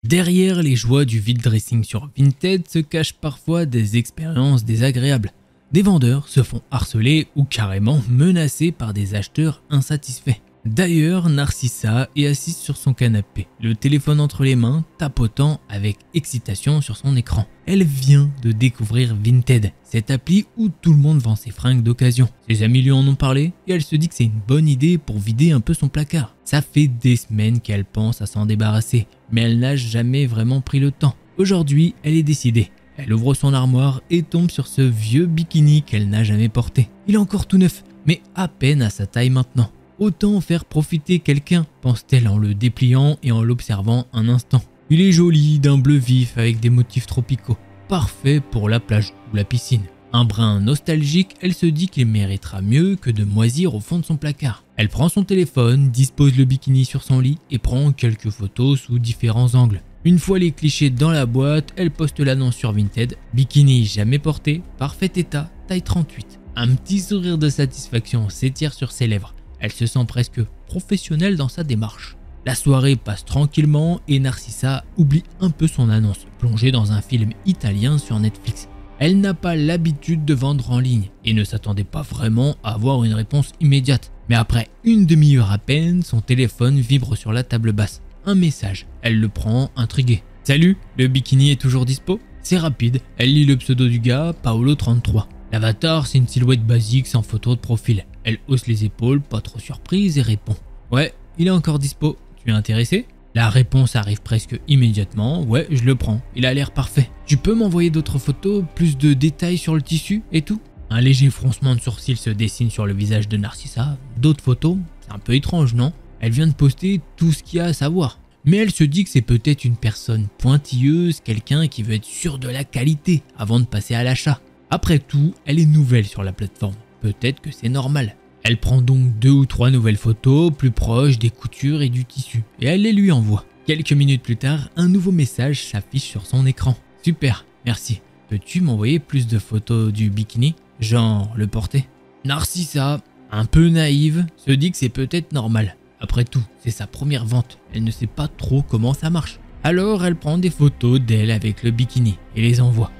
Derrière les joies du vide dressing sur Vinted se cachent parfois des expériences désagréables. Des vendeurs se font harceler ou carrément menacés par des acheteurs insatisfaits. D'ailleurs, Narcissa est assise sur son canapé, le téléphone entre les mains, tapotant avec excitation sur son écran. Elle vient de découvrir Vinted, cette appli où tout le monde vend ses fringues d'occasion. Ses amis lui en ont parlé et elle se dit que c'est une bonne idée pour vider un peu son placard. Ça fait des semaines qu'elle pense à s'en débarrasser, mais elle n'a jamais vraiment pris le temps. Aujourd'hui, elle est décidée. Elle ouvre son armoire et tombe sur ce vieux bikini qu'elle n'a jamais porté. Il est encore tout neuf, mais à peine à sa taille maintenant. Autant faire profiter quelqu'un, pense-t-elle en le dépliant et en l'observant un instant. Il est joli, d'un bleu vif avec des motifs tropicaux, parfait pour la plage ou la piscine. Un brin nostalgique, elle se dit qu'il méritera mieux que de moisir au fond de son placard. Elle prend son téléphone, dispose le bikini sur son lit et prend quelques photos sous différents angles. Une fois les clichés dans la boîte, elle poste l'annonce sur Vinted. Bikini jamais porté, parfait état, taille 38. Un petit sourire de satisfaction s'étire sur ses lèvres. Elle se sent presque professionnelle dans sa démarche. La soirée passe tranquillement et Narcissa oublie un peu son annonce, plongée dans un film italien sur Netflix. Elle n'a pas l'habitude de vendre en ligne et ne s'attendait pas vraiment à avoir une réponse immédiate. Mais après une demi-heure à peine, son téléphone vibre sur la table basse. Un message, elle le prend intriguée. « Salut, le bikini est toujours dispo ?» C'est rapide, elle lit le pseudo du gars, Paolo33. L'avatar, c'est une silhouette basique sans photo de profil. Elle hausse les épaules, pas trop surprise et répond « Ouais, il est encore dispo, tu es intéressé ?» La réponse arrive presque immédiatement. « Ouais, je le prends, il a l'air parfait. Tu peux m'envoyer d'autres photos, plus de détails sur le tissu et tout ?» Un léger froncement de sourcils se dessine sur le visage de Narcissa. D'autres photos? C'est un peu étrange, non? Elle vient de poster tout ce qu'il y a à savoir. Mais elle se dit que c'est peut-être une personne pointilleuse, quelqu'un qui veut être sûr de la qualité avant de passer à l'achat. Après tout, elle est nouvelle sur la plateforme. Peut-être que c'est normal. Elle prend donc 2 ou 3 nouvelles photos plus proches des coutures et du tissu et elle les lui envoie. Quelques minutes plus tard, un nouveau message s'affiche sur son écran. Super, merci. Peux-tu m'envoyer plus de photos du bikini? Genre le porter? Narcissa, un peu naïve, se dit que c'est peut-être normal. Après tout, c'est sa première vente. Elle ne sait pas trop comment ça marche. Alors elle prend des photos d'elle avec le bikini et les envoie.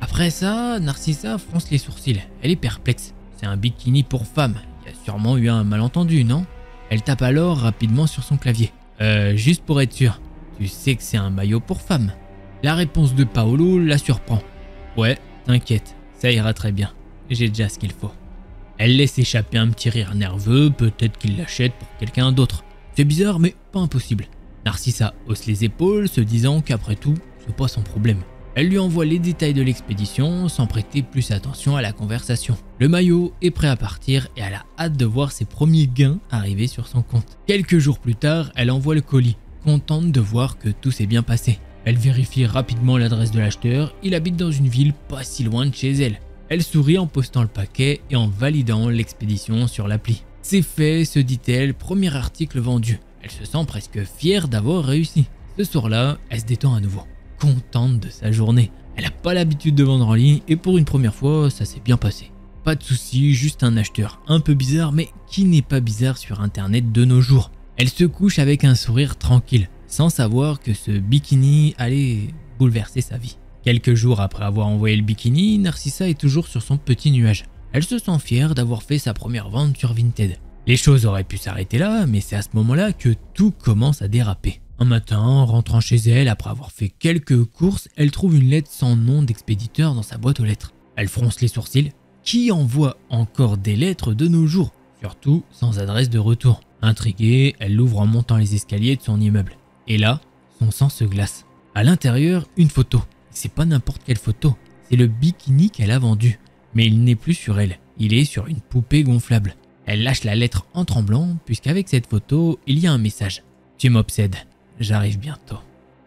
Après ça, Narcissa fronce les sourcils. Elle est perplexe. C'est un bikini pour femme. Il y a sûrement eu un malentendu, non? Elle tape alors rapidement sur son clavier. Juste pour être sûr, tu sais que c'est un maillot pour femme? La réponse de Paolo la surprend. Ouais, t'inquiète, ça ira très bien. J'ai déjà ce qu'il faut. Elle laisse échapper un petit rire nerveux, peut-être qu'il l'achète pour quelqu'un d'autre. C'est bizarre, mais pas impossible. Narcissa hausse les épaules, se disant qu'après tout, c'est pas son problème. Elle lui envoie les détails de l'expédition sans prêter plus attention à la conversation. Le maillot est prêt à partir et elle a hâte de voir ses premiers gains arriver sur son compte. Quelques jours plus tard, elle envoie le colis, contente de voir que tout s'est bien passé. Elle vérifie rapidement l'adresse de l'acheteur, il habite dans une ville pas si loin de chez elle. Elle sourit en postant le paquet et en validant l'expédition sur l'appli. C'est fait, se dit-elle, premier article vendu. Elle se sent presque fière d'avoir réussi. Ce soir-là, elle se détend à nouveau, contente de sa journée. Elle n'a pas l'habitude de vendre en ligne et pour une première fois, ça s'est bien passé. Pas de soucis, juste un acheteur un peu bizarre, mais qui n'est pas bizarre sur internet de nos jours. Elle se couche avec un sourire tranquille, sans savoir que ce bikini allait bouleverser sa vie. Quelques jours après avoir envoyé le bikini, Narcissa est toujours sur son petit nuage. Elle se sent fière d'avoir fait sa première vente sur Vinted. Les choses auraient pu s'arrêter là, mais c'est à ce moment-là que tout commence à déraper. Un matin, en rentrant chez elle, après avoir fait quelques courses, elle trouve une lettre sans nom d'expéditeur dans sa boîte aux lettres. Elle fronce les sourcils. Qui envoie encore des lettres de nos jours? Surtout sans adresse de retour. Intriguée, elle l'ouvre en montant les escaliers de son immeuble. Et là, son sang se glace. À l'intérieur, une photo. C'est pas n'importe quelle photo, c'est le bikini qu'elle a vendu. Mais il n'est plus sur elle, il est sur une poupée gonflable. Elle lâche la lettre en tremblant, puisqu'avec cette photo, il y a un message. « Tu m'obsèdes, j'arrive bientôt. »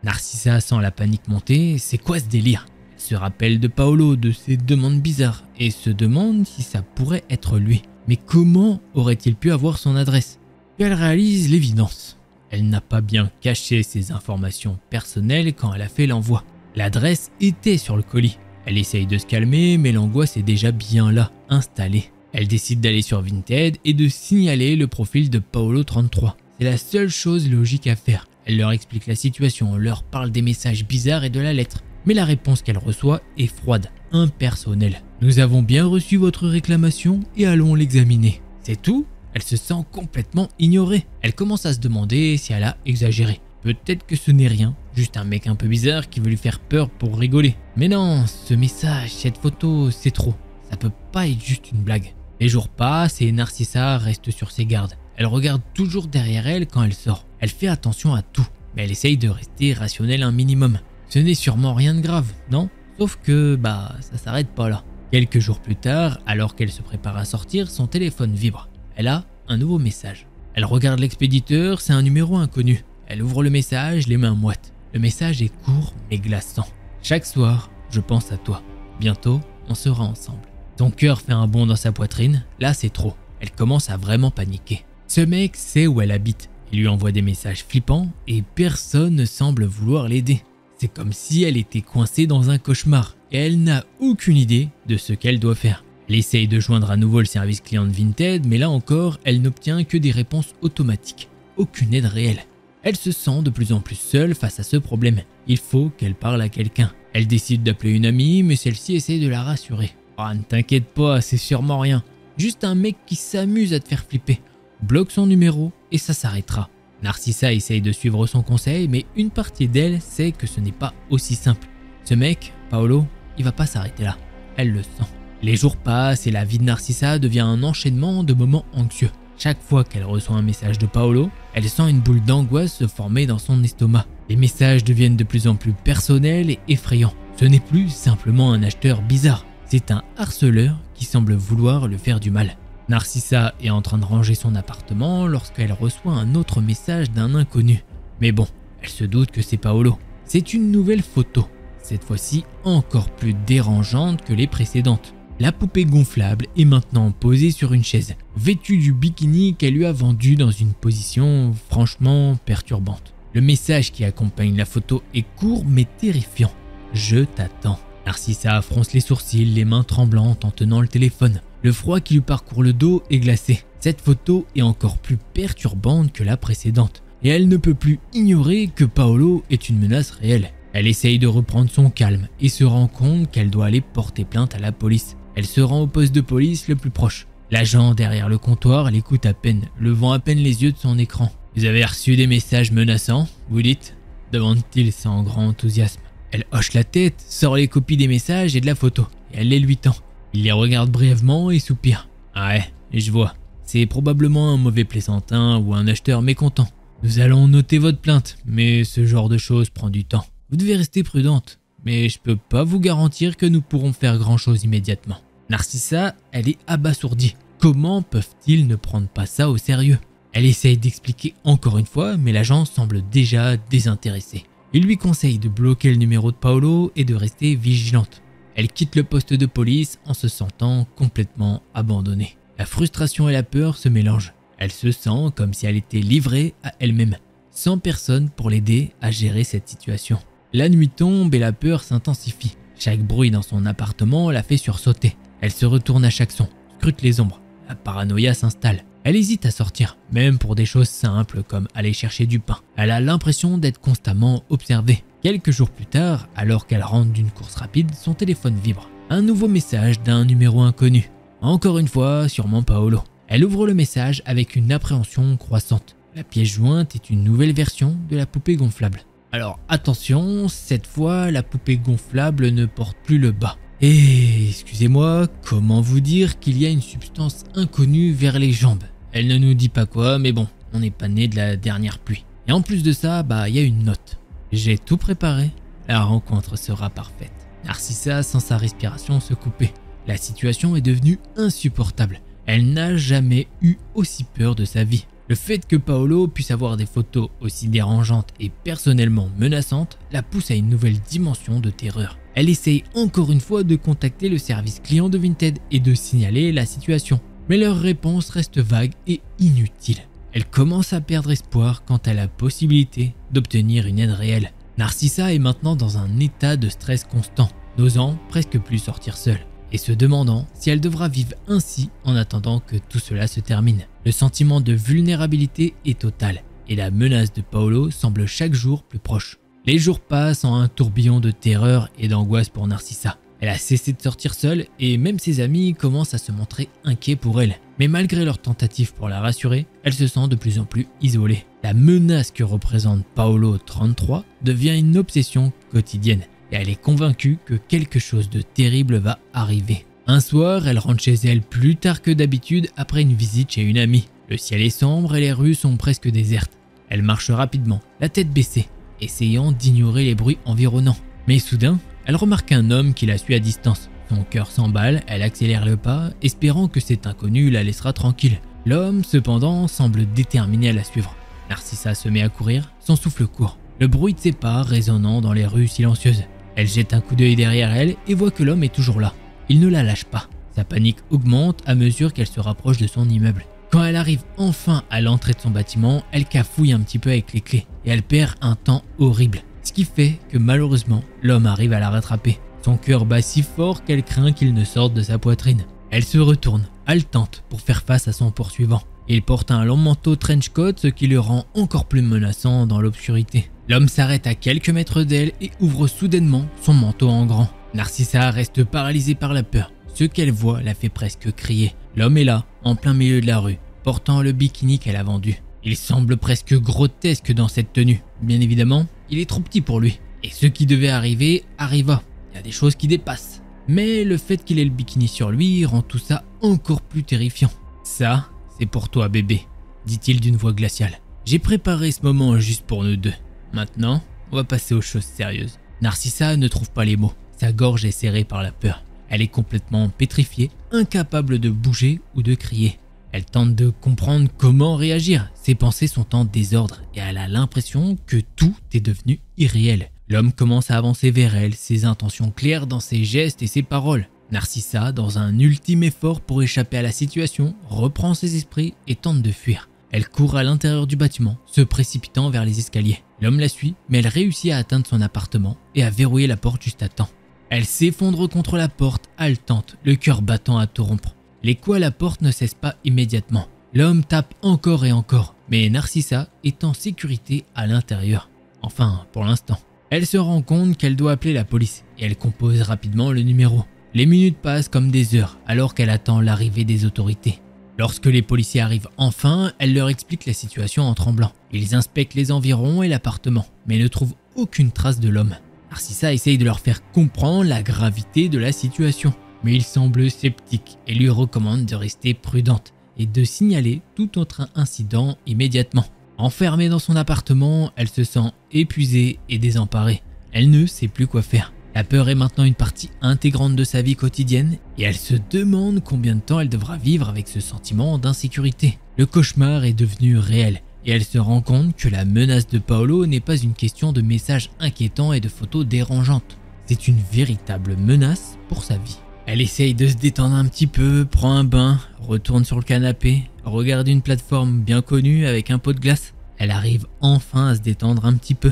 Narcissa sent la panique monter, c'est quoi ce délire? Elle se rappelle de Paolo, de ses demandes bizarres, et se demande si ça pourrait être lui. Mais comment aurait-il pu avoir son adresse? Puis elle réalise l'évidence. Elle n'a pas bien caché ses informations personnelles quand elle a fait l'envoi. L'adresse était sur le colis. Elle essaye de se calmer, mais l'angoisse est déjà bien là, installée. Elle décide d'aller sur Vinted et de signaler le profil de Paolo33. C'est la seule chose logique à faire. Elle leur explique la situation, leur parle des messages bizarres et de la lettre. Mais la réponse qu'elle reçoit est froide, impersonnelle. « Nous avons bien reçu votre réclamation et allons l'examiner. » C'est tout? Elle se sent complètement ignorée. Elle commence à se demander si elle a exagéré. Peut-être que ce n'est rien, juste un mec un peu bizarre qui veut lui faire peur pour rigoler. Mais non, ce message, cette photo, c'est trop. Ça peut pas être juste une blague. Les jours passent et Narcissa reste sur ses gardes. Elle regarde toujours derrière elle quand elle sort. Elle fait attention à tout, mais elle essaye de rester rationnelle un minimum. Ce n'est sûrement rien de grave, non? Sauf que, ça s'arrête pas là. Quelques jours plus tard, alors qu'elle se prépare à sortir, son téléphone vibre. Elle a un nouveau message. Elle regarde l'expéditeur, c'est un numéro inconnu. Elle ouvre le message, les mains moites. Le message est court mais glaçant. Chaque soir, je pense à toi. Bientôt, on sera ensemble. Son cœur fait un bond dans sa poitrine. Là, c'est trop. Elle commence à vraiment paniquer. Ce mec sait où elle habite. Il lui envoie des messages flippants et personne ne semble vouloir l'aider. C'est comme si elle était coincée dans un cauchemar et elle n'a aucune idée de ce qu'elle doit faire. Elle essaye de joindre à nouveau le service client de Vinted, mais là encore, elle n'obtient que des réponses automatiques. Aucune aide réelle. Elle se sent de plus en plus seule face à ce problème. Il faut qu'elle parle à quelqu'un. Elle décide d'appeler une amie, mais celle-ci essaye de la rassurer. « Ah, ne t'inquiète pas, c'est sûrement rien. Juste un mec qui s'amuse à te faire flipper. Bloque son numéro et ça s'arrêtera. » Narcissa essaye de suivre son conseil, mais une partie d'elle sait que ce n'est pas aussi simple. Ce mec, Paolo, il va pas s'arrêter là. Elle le sent. Les jours passent et la vie de Narcissa devient un enchaînement de moments anxieux. Chaque fois qu'elle reçoit un message de Paolo, elle sent une boule d'angoisse se former dans son estomac. Les messages deviennent de plus en plus personnels et effrayants. Ce n'est plus simplement un acheteur bizarre, c'est un harceleur qui semble vouloir lui faire du mal. Narcissa est en train de ranger son appartement lorsqu'elle reçoit un autre message d'un inconnu. Mais bon, elle se doute que c'est Paolo. C'est une nouvelle photo, cette fois-ci encore plus dérangeante que les précédentes. La poupée gonflable est maintenant posée sur une chaise, vêtue du bikini qu'elle lui a vendu dans une position franchement perturbante. Le message qui accompagne la photo est court mais terrifiant. « Je t'attends ». Narcissa fronce les sourcils, les mains tremblantes en tenant le téléphone. Le froid qui lui parcourt le dos est glacé. Cette photo est encore plus perturbante que la précédente. Et elle ne peut plus ignorer que Paolo est une menace réelle. Elle essaye de reprendre son calme et se rend compte qu'elle doit aller porter plainte à la police. Elle se rend au poste de police le plus proche. L'agent derrière le comptoir l'écoute à peine, levant à peine les yeux de son écran. « Vous avez reçu des messages menaçants, vous dites ?» demande-t-il sans grand enthousiasme. Elle hoche la tête, sort les copies des messages et de la photo, et elle les lui tend. Il les regarde brièvement et soupire. « Ah ouais, je vois. C'est probablement un mauvais plaisantin ou un acheteur mécontent. Nous allons noter votre plainte, mais ce genre de choses prend du temps. Vous devez rester prudente, mais je peux pas vous garantir que nous pourrons faire grand-chose immédiatement. » Narcissa, elle est abasourdie. Comment peuvent-ils ne prendre pas ça au sérieux? Elle essaye d'expliquer encore une fois, mais l'agent semble déjà désintéressé. Il lui conseille de bloquer le numéro de Paolo et de rester vigilante. Elle quitte le poste de police en se sentant complètement abandonnée. La frustration et la peur se mélangent. Elle se sent comme si elle était livrée à elle-même, sans personne pour l'aider à gérer cette situation. La nuit tombe et la peur s'intensifie. Chaque bruit dans son appartement la fait sursauter. Elle se retourne à chaque son, scrute les ombres. La paranoïa s'installe. Elle hésite à sortir, même pour des choses simples comme aller chercher du pain. Elle a l'impression d'être constamment observée. Quelques jours plus tard, alors qu'elle rentre d'une course rapide, son téléphone vibre. Un nouveau message d'un numéro inconnu. Encore une fois, sûrement Paolo. Elle ouvre le message avec une appréhension croissante. La pièce jointe est une nouvelle version de la poupée gonflable. Alors attention, cette fois, la poupée gonflable ne porte plus le bas. Et excusez-moi, comment vous dire qu'il y a une substance inconnue vers les jambes? Elle ne nous dit pas quoi, mais bon, on n'est pas né de la dernière pluie. Et en plus de ça, il y a une note. J'ai tout préparé, la rencontre sera parfaite. Narcissa sent sa respiration se couper. La situation est devenue insupportable. Elle n'a jamais eu aussi peur de sa vie. Le fait que Paolo puisse avoir des photos aussi dérangeantes et personnellement menaçantes la pousse à une nouvelle dimension de terreur. Elle essaye encore une fois de contacter le service client de Vinted et de signaler la situation. Mais leur réponse reste vague et inutile. Elle commence à perdre espoir quant à la possibilité d'obtenir une aide réelle. Narcissa est maintenant dans un état de stress constant, n'osant presque plus sortir seule, et se demandant si elle devra vivre ainsi en attendant que tout cela se termine. Le sentiment de vulnérabilité est total. et la menace de Paolo semble chaque jour plus proche. Les jours passent en un tourbillon de terreur et d'angoisse pour Narcissa. Elle a cessé de sortir seule et même ses amis commencent à se montrer inquiets pour elle. Mais malgré leurs tentatives pour la rassurer, elle se sent de plus en plus isolée. La menace que représente Paolo 33 devient une obsession quotidienne et elle est convaincue que quelque chose de terrible va arriver. Un soir, elle rentre chez elle plus tard que d'habitude après une visite chez une amie. Le ciel est sombre et les rues sont presque désertes. Elle marche rapidement, la tête baissée, essayant d'ignorer les bruits environnants. Mais soudain, elle remarque un homme qui la suit à distance. Son cœur s'emballe, elle accélère le pas, espérant que cet inconnu la laissera tranquille. L'homme, cependant, semble déterminé à la suivre. Narcissa se met à courir, son souffle court, le bruit de ses pas résonnant dans les rues silencieuses. Elle jette un coup d'œil derrière elle et voit que l'homme est toujours là. Il ne la lâche pas. Sa panique augmente à mesure qu'elle se rapproche de son immeuble. Quand elle arrive enfin à l'entrée de son bâtiment, elle cafouille un petit peu avec les clés et elle perd un temps horrible. Ce qui fait que malheureusement, l'homme arrive à la rattraper. Son cœur bat si fort qu'elle craint qu'il ne sorte de sa poitrine. Elle se retourne, haletante, pour faire face à son poursuivant. Il porte un long manteau trench coat, ce qui le rend encore plus menaçant dans l'obscurité. L'homme s'arrête à quelques mètres d'elle et ouvre soudainement son manteau en grand. Narcissa reste paralysée par la peur. Ce qu'elle voit la fait presque crier. L'homme est là, en plein milieu de la rue, portant le bikini qu'elle a vendu. Il semble presque grotesque dans cette tenue. Bien évidemment, il est trop petit pour lui. Et ce qui devait arriver, arriva. Il y a des choses qui dépassent. Mais le fait qu'il ait le bikini sur lui rend tout ça encore plus terrifiant. Ça, c'est pour toi bébé, dit-il d'une voix glaciale. J'ai préparé ce moment juste pour nous deux. Maintenant, on va passer aux choses sérieuses. Narcissa ne trouve pas les mots. Sa gorge est serrée par la peur. Elle est complètement pétrifiée, incapable de bouger ou de crier. Elle tente de comprendre comment réagir. Ses pensées sont en désordre et elle a l'impression que tout est devenu irréel. L'homme commence à avancer vers elle, ses intentions claires dans ses gestes et ses paroles. Narcissa, dans un ultime effort pour échapper à la situation, reprend ses esprits et tente de fuir. Elle court à l'intérieur du bâtiment, se précipitant vers les escaliers. L'homme la suit, mais elle réussit à atteindre son appartement et à verrouiller la porte juste à temps. Elle s'effondre contre la porte, haletante, le cœur battant à tout rompre. Les coups à la porte ne cessent pas immédiatement. L'homme tape encore et encore, mais Narcissa est en sécurité à l'intérieur. Enfin, pour l'instant. Elle se rend compte qu'elle doit appeler la police et elle compose rapidement le numéro. Les minutes passent comme des heures alors qu'elle attend l'arrivée des autorités. Lorsque les policiers arrivent enfin, elle leur explique la situation en tremblant. Ils inspectent les environs et l'appartement, mais ne trouvent aucune trace de l'homme. Narcissa essaye de leur faire comprendre la gravité de la situation, mais ils semblent sceptiques et lui recommandent de rester prudente et de signaler tout autre incident immédiatement. Enfermée dans son appartement, elle se sent épuisée et désemparée. Elle ne sait plus quoi faire. La peur est maintenant une partie intégrante de sa vie quotidienne et elle se demande combien de temps elle devra vivre avec ce sentiment d'insécurité. Le cauchemar est devenu réel et elle se rend compte que la menace de Paolo n'est pas une question de messages inquiétants et de photos dérangeantes. C'est une véritable menace pour sa vie. Elle essaye de se détendre un petit peu, prend un bain, retourne sur le canapé, regarde une plateforme bien connue avec un pot de glace. Elle arrive enfin à se détendre un petit peu.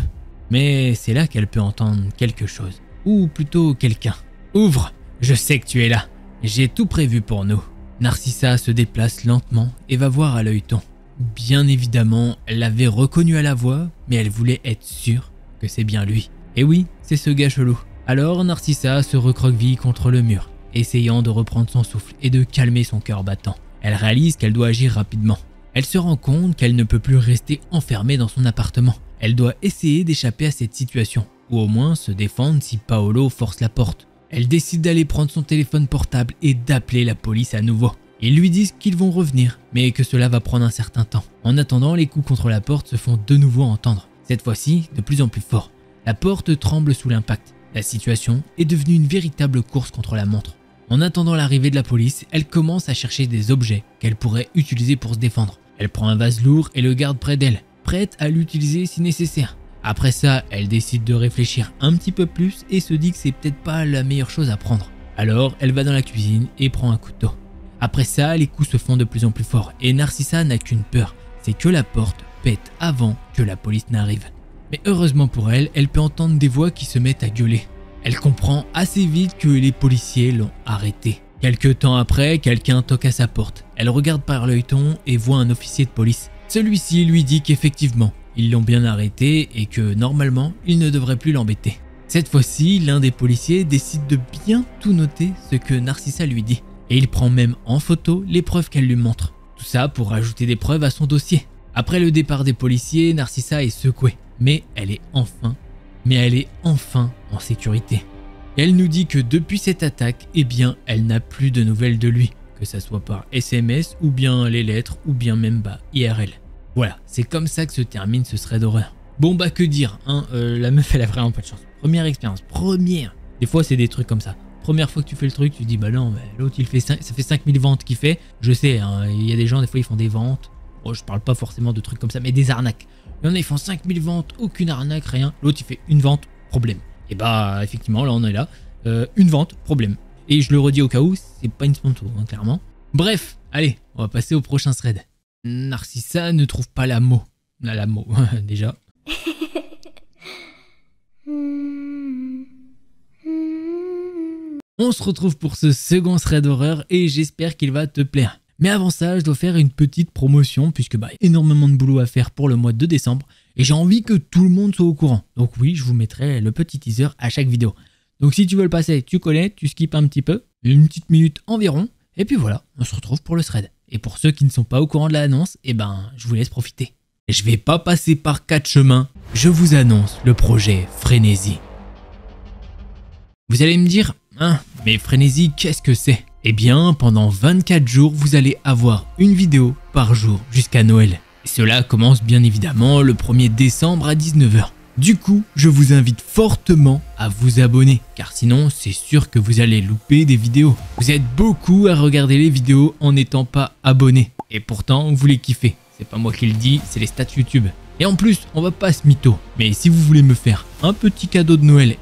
Mais c'est là qu'elle peut entendre quelque chose. Ou plutôt quelqu'un. « Ouvre, je sais que tu es là. J'ai tout prévu pour nous. » Narcissa se déplace lentement et va voir à l'œilleton. Bien évidemment, elle l'avait reconnu à la voix, mais elle voulait être sûre que c'est bien lui. Et oui, c'est ce gars chelou. Alors Narcissa se recroqueville contre le mur, essayant de reprendre son souffle et de calmer son cœur battant. Elle réalise qu'elle doit agir rapidement. Elle se rend compte qu'elle ne peut plus rester enfermée dans son appartement. Elle doit essayer d'échapper à cette situation, ou au moins se défendre si Paolo force la porte. Elle décide d'aller prendre son téléphone portable et d'appeler la police à nouveau. Ils lui disent qu'ils vont revenir, mais que cela va prendre un certain temps. En attendant, les coups contre la porte se font de nouveau entendre, cette fois-ci de plus en plus fort. La porte tremble sous l'impact. La situation est devenue une véritable course contre la montre. En attendant l'arrivée de la police, elle commence à chercher des objets qu'elle pourrait utiliser pour se défendre. Elle prend un vase lourd et le garde près d'elle, prête à l'utiliser si nécessaire. Après ça, elle décide de réfléchir un petit peu plus et se dit que c'est peut-être pas la meilleure chose à prendre. Alors, elle va dans la cuisine et prend un couteau. Après ça, les coups se font de plus en plus forts et Narcissa n'a qu'une peur, c'est que la porte pète avant que la police n'arrive. Mais heureusement pour elle, elle peut entendre des voix qui se mettent à gueuler. Elle comprend assez vite que les policiers l'ont arrêtée. Quelque temps après, quelqu'un toque à sa porte. Elle regarde par l'œilleton et voit un officier de police. « Celui-ci lui dit qu'effectivement, ils l'ont bien arrêté et que normalement, il ne devrait plus l'embêter. Cette fois-ci, l'un des policiers décide de bien tout noter ce que Narcissa lui dit. Et il prend même en photo les preuves qu'elle lui montre. Tout ça pour ajouter des preuves à son dossier. Après le départ des policiers, Narcissa est secouée. Mais elle est enfin en sécurité. Et elle nous dit que depuis cette attaque, eh bien, elle n'a plus de nouvelles de lui. Que ça soit par SMS ou bien les lettres ou bien même IRL. Voilà, c'est comme ça que se termine ce thread d'horreur. Bon bah que dire, hein, la meuf elle a vraiment pas de chance. Première expérience, première. Des fois c'est des trucs comme ça. Première fois que tu fais le truc, tu dis bah non, mais l'autre il fait 5, ça fait 5000 ventes qu'il fait. Je sais, hein, il y a des gens des fois ils font des ventes. Bon, je parle pas forcément de trucs comme ça, mais des arnaques. Il y en a ils font 5000 ventes, aucune arnaque, rien. L'autre il fait une vente, problème. Et bah effectivement là on est là, une vente, problème. Et je le redis au cas où, c'est pas une sponsor, hein, clairement. Bref, allez, on va passer au prochain thread. Narcissa ne trouve pas la mot. La mot, déjà. On se retrouve pour ce second thread d'horreur et j'espère qu'il va te plaire. Mais avant ça, je dois faire une petite promotion puisque énormément de boulot à faire pour le mois de décembre et j'ai envie que tout le monde soit au courant. Donc oui, je vous mettrai le petit teaser à chaque vidéo. Donc si tu veux le passer, tu connais, tu skippes un petit peu, une petite minute environ, et puis voilà, on se retrouve pour le thread. Et pour ceux qui ne sont pas au courant de l'annonce, je vous laisse profiter. Je vais pas passer par 4 chemins, je vous annonce le projet Frénésie. Vous allez me dire, mais Frénésie, qu'est-ce que c'est? Eh bien, pendant 24 jours, vous allez avoir une vidéo par jour jusqu'à Noël. Et cela commence bien évidemment le 1er décembre à 19 h. Du coup, je vous invite fortement à vous abonner, car sinon, c'est sûr que vous allez louper des vidéos. Vous êtes beaucoup à regarder les vidéos en n'étant pas abonné. Et pourtant, vous les kiffez. C'est pas moi qui le dis, c'est les stats YouTube. Et en plus, on va pas se mytho. Mais si vous voulez me faire un petit cadeau de Noël,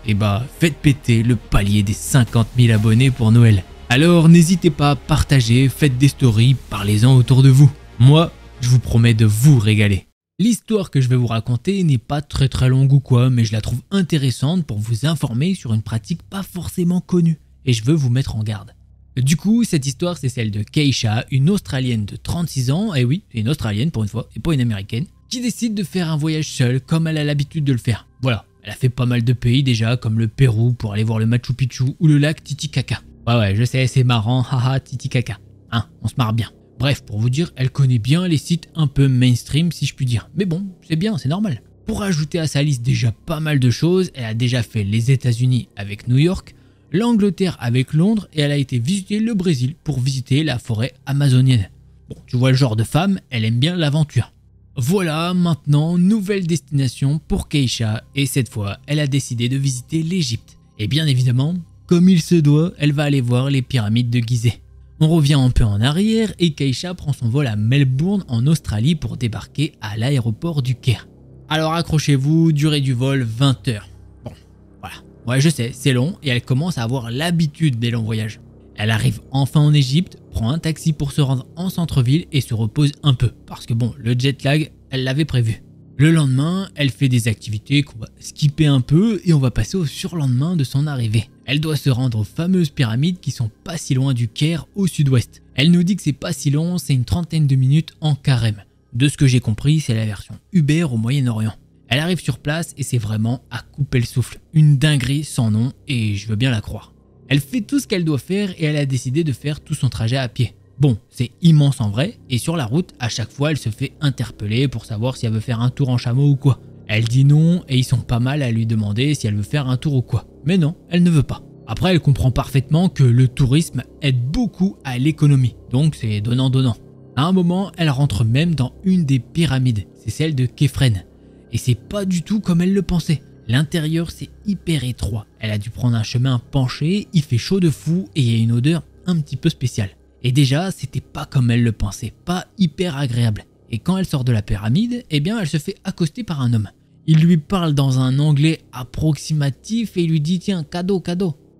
faites péter le palier des 50 000 abonnés pour Noël. Alors, n'hésitez pas à partager, faites des stories, parlez-en autour de vous. Moi, je vous promets de vous régaler. L'histoire que je vais vous raconter n'est pas très longue ou quoi, mais je la trouve intéressante pour vous informer sur une pratique pas forcément connue. Et je veux vous mettre en garde. Du coup, cette histoire, c'est celle de Keisha, une Australienne de 36 ans, et oui, c'est une Australienne pour une fois, et pas une Américaine, qui décide de faire un voyage seule comme elle a l'habitude de le faire. Voilà, elle a fait pas mal de pays déjà, comme le Pérou pour aller voir le Machu Picchu ou le lac Titicaca. Ouais, je sais, c'est marrant, haha, Titicaca. Hein, on se marre bien. Bref, pour vous dire, elle connaît bien les sites un peu mainstream si je puis dire. Mais bon, c'est bien, c'est normal. Pour ajouter à sa liste déjà pas mal de choses, elle a déjà fait les États-Unis avec New York, l'Angleterre avec Londres et elle a été visiter le Brésil pour visiter la forêt amazonienne. Bon, tu vois le genre de femme, elle aime bien l'aventure. Voilà, maintenant, nouvelle destination pour Keisha et cette fois, elle a décidé de visiter l'Égypte. Et bien évidemment, comme il se doit, elle va aller voir les pyramides de Gizeh. On revient un peu en arrière et Keisha prend son vol à Melbourne en Australie pour débarquer à l'aéroport du Caire. Alors accrochez-vous, durée du vol 20 heures. Bon, voilà. Ouais, je sais, c'est long et elle commence à avoir l'habitude des longs voyages. Elle arrive enfin en Égypte, prend un taxi pour se rendre en centre-ville et se repose un peu. Parce que bon, le jet lag, elle l'avait prévu. Le lendemain, elle fait des activités qu'on va skipper un peu et on va passer au surlendemain de son arrivée. Elle doit se rendre aux fameuses pyramides qui sont pas si loin du Caire au sud-ouest. Elle nous dit que c'est pas si long, c'est une trentaine de minutes en carême. De ce que j'ai compris, c'est la version Uber au Moyen-Orient. Elle arrive sur place et c'est vraiment à couper le souffle. Une dinguerie sans nom et je veux bien la croire. Elle fait tout ce qu'elle doit faire et elle a décidé de faire tout son trajet à pied. Bon, c'est immense en vrai et sur la route, à chaque fois, elle se fait interpeller pour savoir si elle veut faire un tour en chameau ou quoi. Elle dit non et ils sont pas mal à lui demander si elle veut faire un tour ou quoi. Mais non, elle ne veut pas. Après, elle comprend parfaitement que le tourisme aide beaucoup à l'économie, donc c'est donnant-donnant. À un moment, elle rentre même dans une des pyramides, c'est celle de Khéphren. Et c'est pas du tout comme elle le pensait. L'intérieur, c'est hyper étroit. Elle a dû prendre un chemin penché, il fait chaud de fou et il y a une odeur un petit peu spéciale. Et déjà, c'était pas comme elle le pensait, pas hyper agréable. Et quand elle sort de la pyramide, elle se fait accoster par un homme. Il lui parle dans un anglais approximatif et il lui dit « Tiens, cadeau. »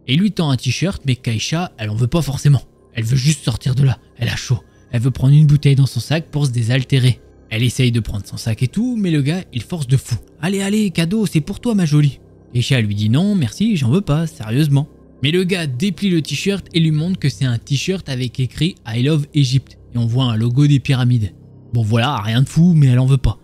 Et il lui tend un t-shirt, mais Keisha, elle en veut pas forcément. Elle veut juste sortir de là, elle a chaud. Elle veut prendre une bouteille dans son sac pour se désaltérer. Elle essaye de prendre son sac et tout, mais le gars, il force de fou. « Allez, cadeau, c'est pour toi ma jolie. » Keisha lui dit « Non, merci, j'en veux pas, sérieusement. » Mais le gars déplie le t-shirt et lui montre que c'est un t-shirt avec écrit « I love Egypt » et on voit un logo des pyramides. Bon voilà, rien de fou, mais elle en veut pas.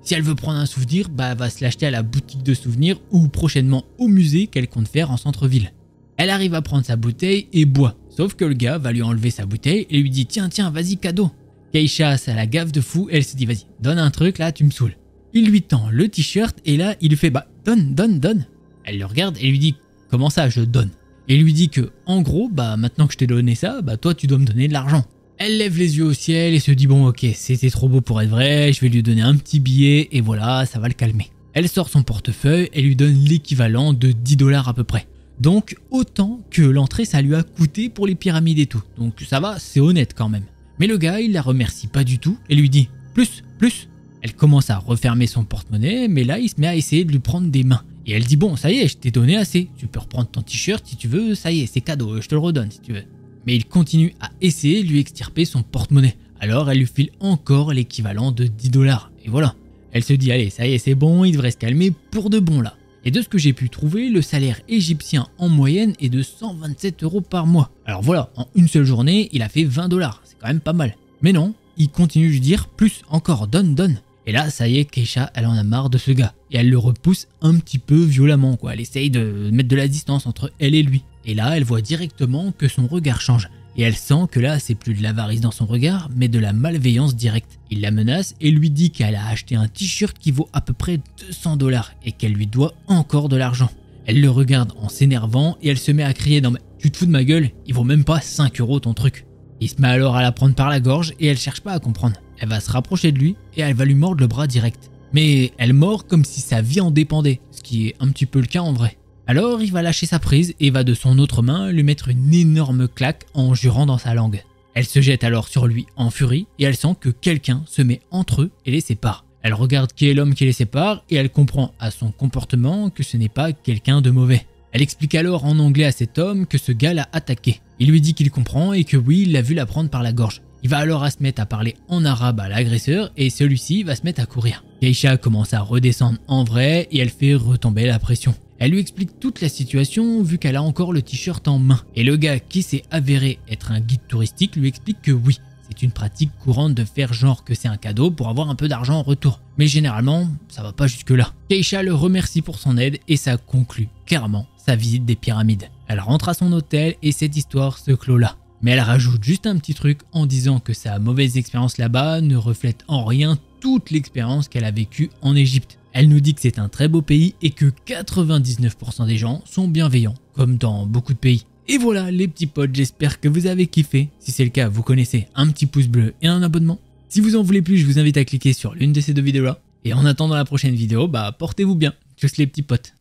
Si elle veut prendre un souvenir, bah elle va se l'acheter à la boutique de souvenirs ou prochainement au musée qu'elle compte faire en centre-ville. Elle arrive à prendre sa bouteille et boit, sauf que le gars va lui enlever sa bouteille et lui dit tiens, vas-y, cadeau. Keisha, ça la gaffe de fou, elle se dit vas-y, donne un truc là, tu me saoules. Il lui tend le t-shirt et là, il lui fait bah donne. Elle le regarde et lui dit comment ça, je donne. Et il lui dit que en gros, bah maintenant que je t'ai donné ça, bah toi tu dois me donner de l'argent. Elle lève les yeux au ciel et se dit bon ok, c'était trop beau pour être vrai, je vais lui donner un petit billet et voilà, ça va le calmer. Elle sort son portefeuille et lui donne l'équivalent de 10 $ à peu près. Donc autant que l'entrée ça lui a coûté pour les pyramides et tout. Donc ça va, c'est honnête quand même. Mais le gars il la remercie pas du tout et lui dit plus. Elle commence à refermer son porte-monnaie mais là il se met à essayer de lui prendre des mains. Et elle dit bon ça y est, je t'ai donné assez, tu peux reprendre ton t-shirt si tu veux, ça y est c'est cadeau, je te le redonne si tu veux. Mais il continue à essayer de lui extirper son porte-monnaie. Alors elle lui file encore l'équivalent de 10 $. Et voilà. Elle se dit allez ça y est c'est bon, il devrait se calmer pour de bon là. Et de ce que j'ai pu trouver, le salaire égyptien en moyenne est de 127 € par mois. Alors voilà, en une seule journée, il a fait 20 $, c'est quand même pas mal. Mais non, il continue de lui dire plus, encore, donne. Et là, ça y est, Keisha, elle en a marre de ce gars. Et elle le repousse un petit peu violemment, quoi. Elle essaye de mettre de la distance entre elle et lui. Et là, elle voit directement que son regard change. Et elle sent que là, c'est plus de l'avarice dans son regard, mais de la malveillance directe. Il la menace et lui dit qu'elle a acheté un t-shirt qui vaut à peu près 200 $ et qu'elle lui doit encore de l'argent. Elle le regarde en s'énervant et elle se met à crier « Non mais tu te fous de ma gueule, il vaut même pas 5 € ton truc ». Il se met alors à la prendre par la gorge et elle cherche pas à comprendre. Elle va se rapprocher de lui et elle va lui mordre le bras direct. Mais elle mord comme si sa vie en dépendait, ce qui est un petit peu le cas en vrai. Alors il va lâcher sa prise et va de son autre main lui mettre une énorme claque en jurant dans sa langue. Elle se jette alors sur lui en furie et elle sent que quelqu'un se met entre eux et les sépare. Elle regarde qui est l'homme qui les sépare et elle comprend à son comportement que ce n'est pas quelqu'un de mauvais. Elle explique alors en anglais à cet homme que ce gars l'a attaqué. Il lui dit qu'il comprend et que oui, il l'a vu la prendre par la gorge. Il va alors se mettre à parler en arabe à l'agresseur et celui-ci va se mettre à courir. Keisha commence à redescendre en vrai et elle fait retomber la pression. Elle lui explique toute la situation vu qu'elle a encore le t-shirt en main. Et le gars qui s'est avéré être un guide touristique lui explique que oui, c'est une pratique courante de faire genre que c'est un cadeau pour avoir un peu d'argent en retour. Mais généralement, ça va pas jusque là. Keisha le remercie pour son aide et ça conclut clairement sa visite des pyramides. Elle rentre à son hôtel et cette histoire se clôt là. Mais elle rajoute juste un petit truc en disant que sa mauvaise expérience là-bas ne reflète en rien toute l'expérience qu'elle a vécue en Égypte. Elle nous dit que c'est un très beau pays et que 99% des gens sont bienveillants, comme dans beaucoup de pays. Et voilà les petits potes, j'espère que vous avez kiffé. Si c'est le cas, vous connaissez un petit pouce bleu et un abonnement. Si vous en voulez plus, je vous invite à cliquer sur l'une de ces deux vidéos là. Et en attendant la prochaine vidéo, bah portez-vous bien. Tchuss les petits potes.